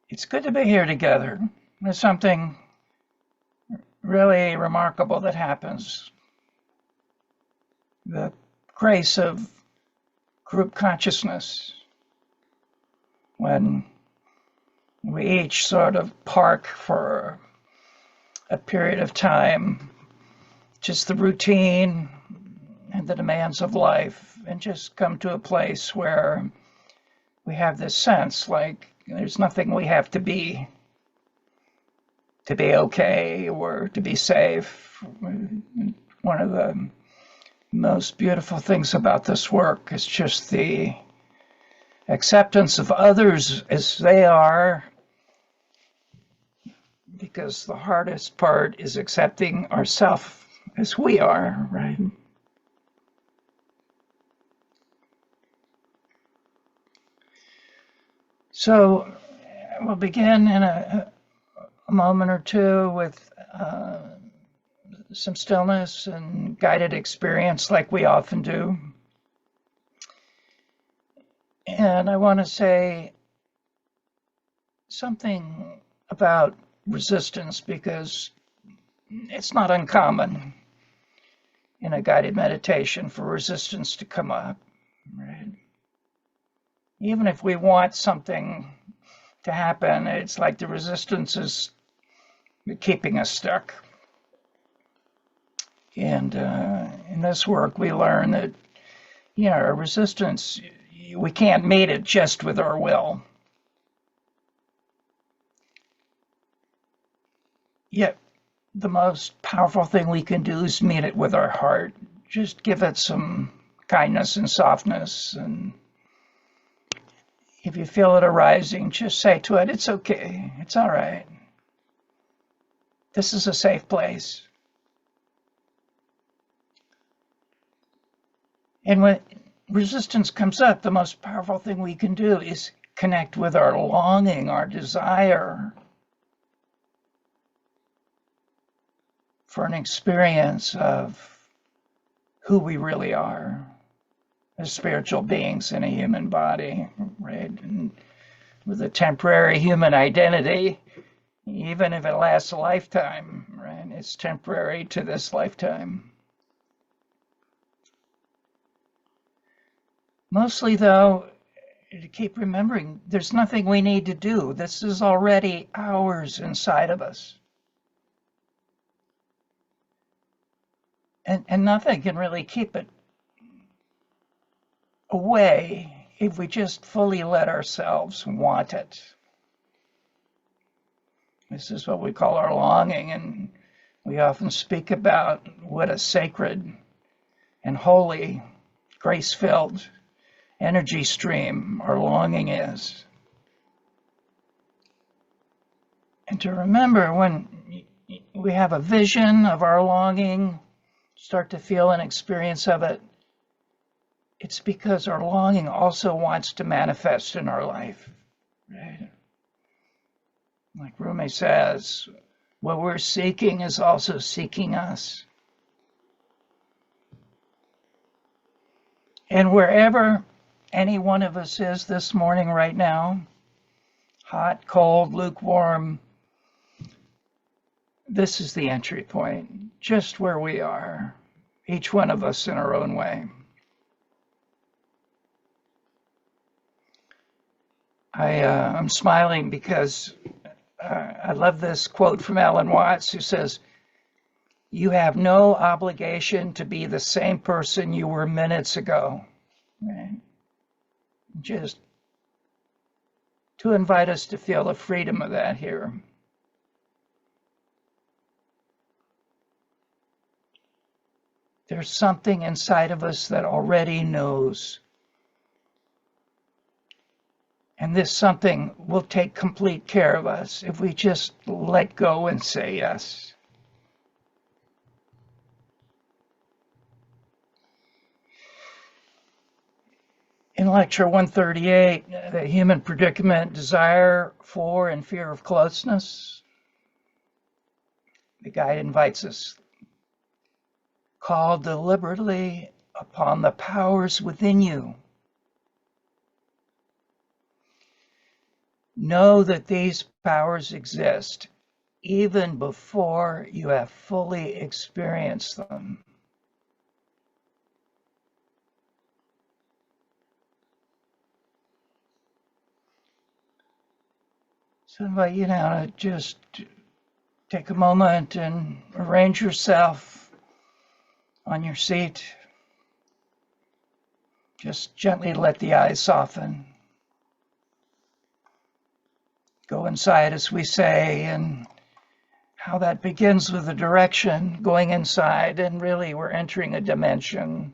It's good to be here together. There's something really remarkable that happens. The grace of group consciousness when we each sort of park for a period of time, just the routine and the demands of life, and just come to a place where we have this sense like there's nothing we have to be okay or to be safe. One of the most beautiful things about this work is just the acceptance of others as they are, because the hardest part is accepting ourselves as we are, right? So we'll begin in a moment or two with some stillness and guided experience like we often do. And I want to say something about resistance because it's not uncommon in a guided meditation for resistance to come up, right? Even if we want something to happen, it's like the resistance is keeping us stuck. And in this work, we learn that, a resistance, we can't meet it just with our will. Yet, the most powerful thing we can do is meet it with our heart. Just give it some kindness and softness. And if you feel it arising, just say to it, it's okay, it's all right. This is a safe place. And when resistance comes up, the most powerful thing we can do is connect with our longing, our desire for an experience of who we really are as spiritual beings in a human body, right? And with a temporary human identity, even if it lasts a lifetime, right? It's temporary to this lifetime. Mostly, though, to keep remembering, there's nothing we need to do. This is already ours inside of us. And nothing can really keep it away if we just fully let ourselves want it. This is what we call our longing, and we often speak about what a sacred and holy, grace-filled energy stream our longing is. And to remember, when we have a vision of our longing, start to feel an experience of it, it's because our longing also wants to manifest in our life, right? Like Rumi says, what we're seeking is also seeking us. And wherever any one of us is this morning right now, hot, cold, lukewarm, this is the entry point, just where we are, each one of us in our own way. I'm smiling because I love this quote from Alan Watts, who says, "You have no obligation to be the same person you were minutes ago." Right? Just to invite us to feel the freedom of that here. There's something inside of us that already knows. And this something will take complete care of us if we just let go and say yes. In lecture 138, the human predicament, desire for and fear of closeness, the guide invites us, call deliberately upon the powers within you. Know that these powers exist even before you have fully experienced them. So I invite you now to just take a moment and arrange yourself on your seat. Just gently let the eyes soften. Go inside, as we say, and how that begins with a direction, going inside, and really we're entering a dimension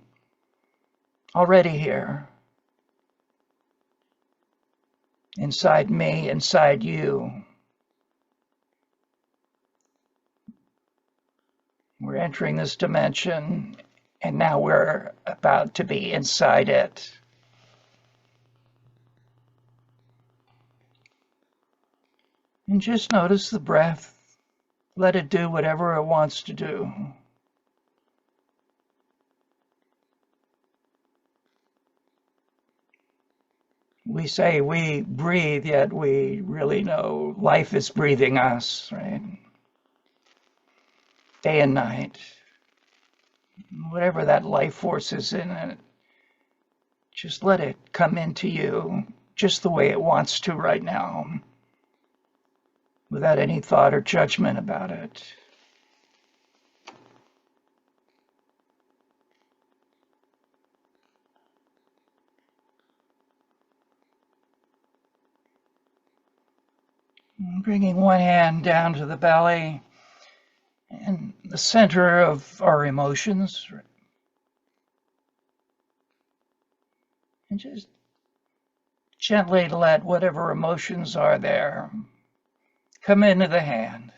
already here. Inside me, inside you. We're entering this dimension, and now we're about to be inside it. And just notice the breath. Let it do whatever it wants to do. We say we breathe, yet we really know life is breathing us, right? Day and night. Whatever that life force is in it, just let it come into you just the way it wants to right now, without any thought or judgment about it. Bringing one hand down to the belly and the center of our emotions. And just gently let whatever emotions are there come into the hand.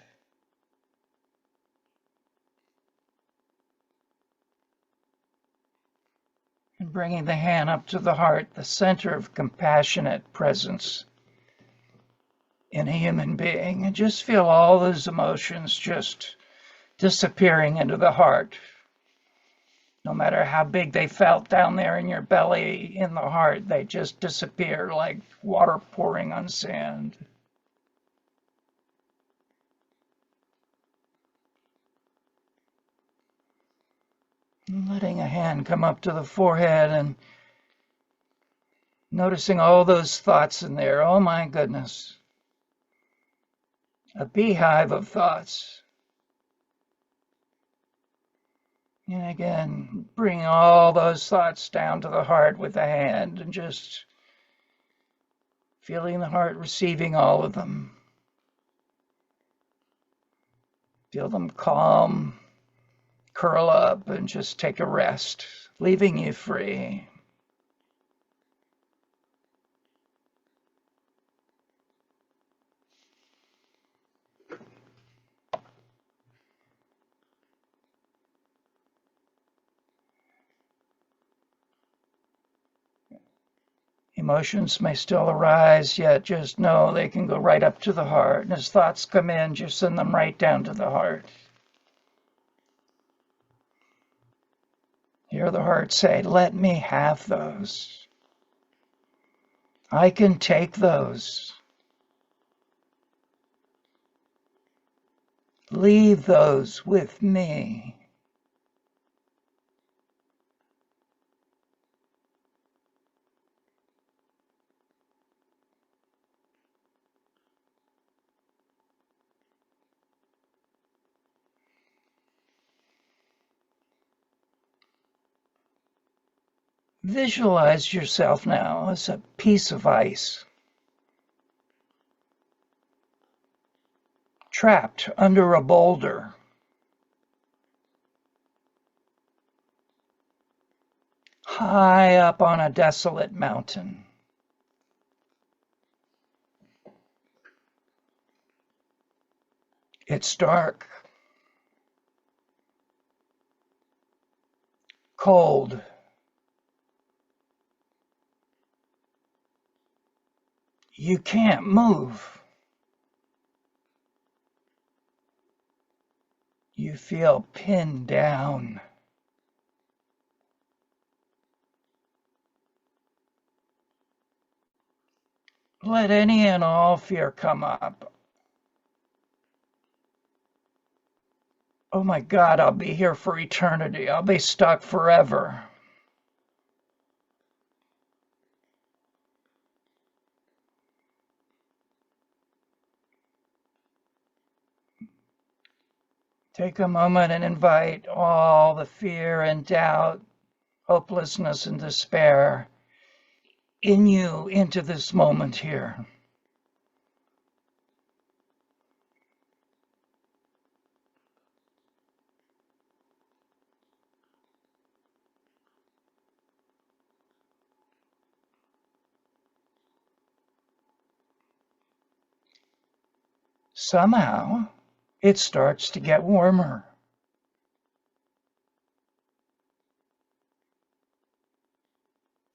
And bringing the hand up to the heart, the center of compassionate presence in a human being. And just feel all those emotions just disappearing into the heart. No matter how big they felt down there in your belly, in the heart, they just disappear like water pouring on sand. And letting a hand come up to the forehead and noticing all those thoughts in there. Oh my goodness. A beehive of thoughts. And again, bring all those thoughts down to the heart with the hand and just feeling the heart receiving all of them. Feel them calm, curl up, and just take a rest, leaving you free. Emotions may still arise, yet just know they can go right up to the heart. And as thoughts come in, just send them right down to the heart. Hear the heart say, let me have those. I can take those. Leave those with me. Visualize yourself now as a piece of ice, trapped under a boulder. High up on a desolate mountain. It's dark, cold. You can't move. You feel pinned down. Let any and all fear come up. Oh my God, I'll be here for eternity. I'll be stuck forever. Take a moment and invite all the fear and doubt, hopelessness and despair in you into this moment here. Somehow, it starts to get warmer.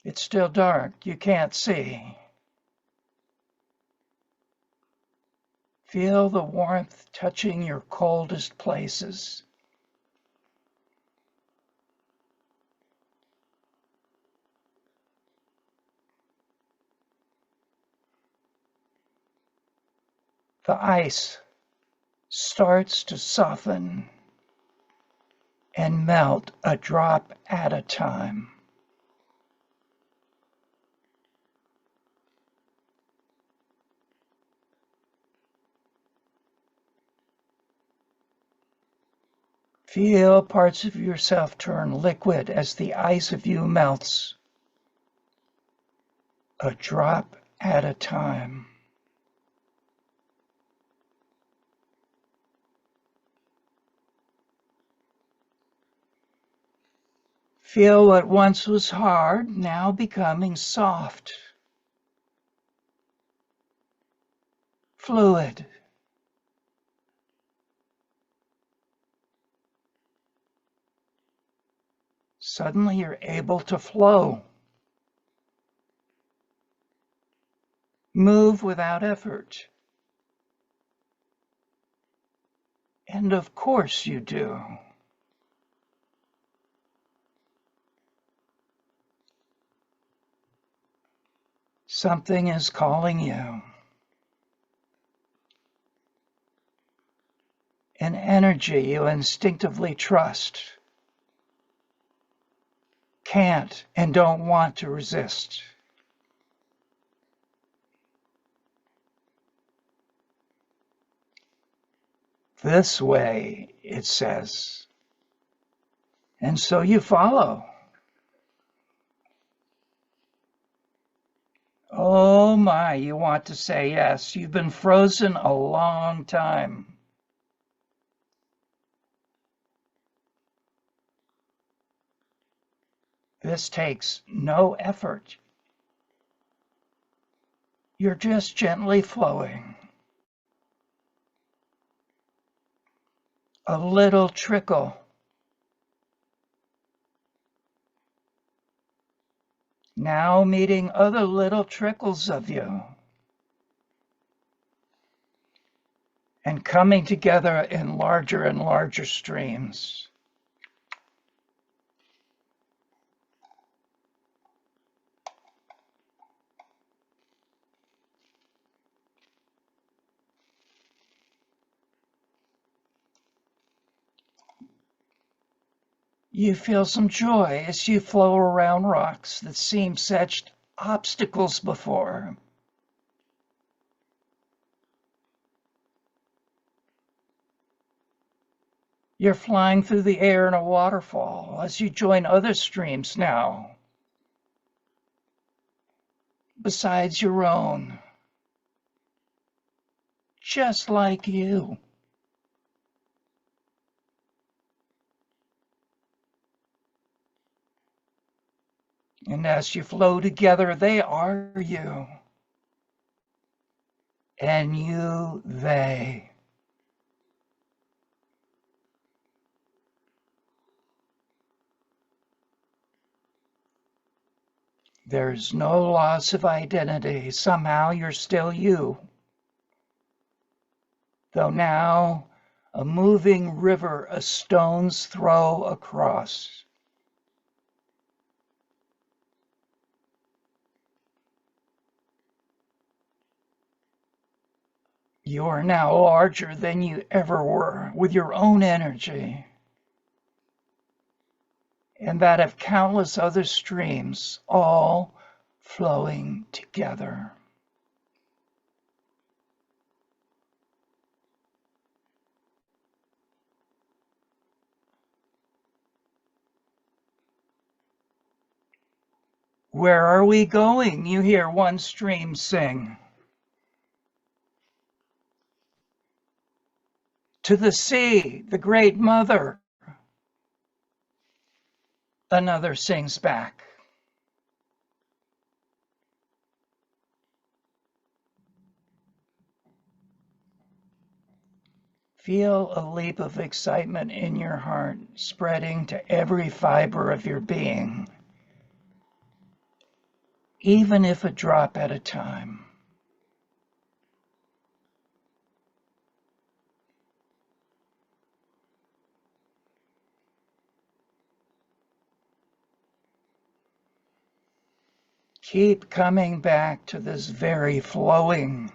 It's still dark. You can't see. Feel the warmth touching your coldest places. The ice starts to soften and melt a drop at a time. Feel parts of yourself turn liquid as the ice of you melts, a drop at a time. Feel what once was hard now becoming soft, fluid. Suddenly you're able to flow, move without effort. And of course you do. Something is calling you. An energy you instinctively trust, can't and don't want to resist. This way, it says. And so you follow. Oh my, you want to say yes. You've been frozen a long time. This takes no effort. You're just gently flowing. A little trickle. Now meeting other little trickles of you. And coming together in larger and larger streams. You feel some joy as you flow around rocks that seem such obstacles before. You're flying through the air in a waterfall as you join other streams now, besides your own, just like you. And as you flow together, they are you. And you, they. There's no loss of identity. Somehow you're still you. Though now a moving river a stone's throw across. You are now larger than you ever were, with your own energy and that of countless other streams, all flowing together. Where are we going? You hear one stream sing. To the sea, the great mother. Another sings back. Feel a leap of excitement in your heart, spreading to every fiber of your being, even if a drop at a time. Keep coming back to this very flowing.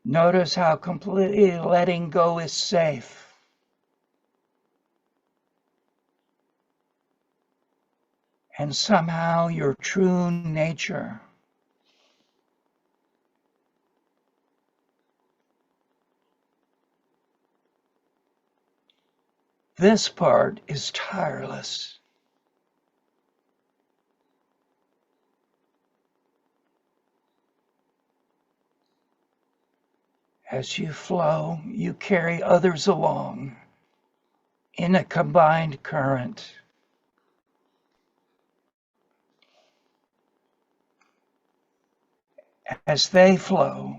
Notice how completely letting go is safe. And somehow your true nature. This part is tireless. As you flow, you carry others along in a combined current. As they flow,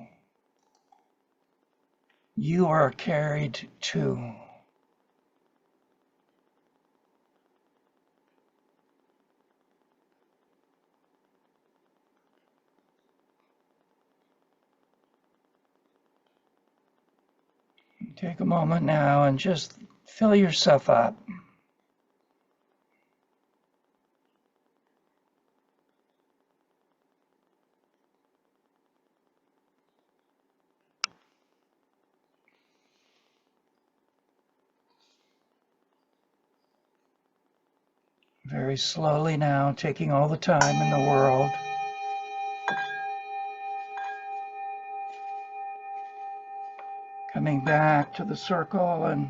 you are carried too. Take a moment now and just fill yourself up. Very slowly now, taking all the time in the world. Coming back to the circle and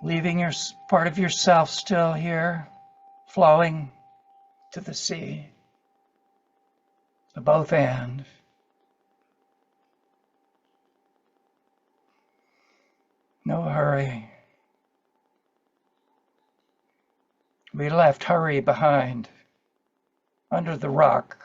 leaving your part of yourself still here, flowing to the sea, the both and. No hurry. We left hurry behind, under the rock.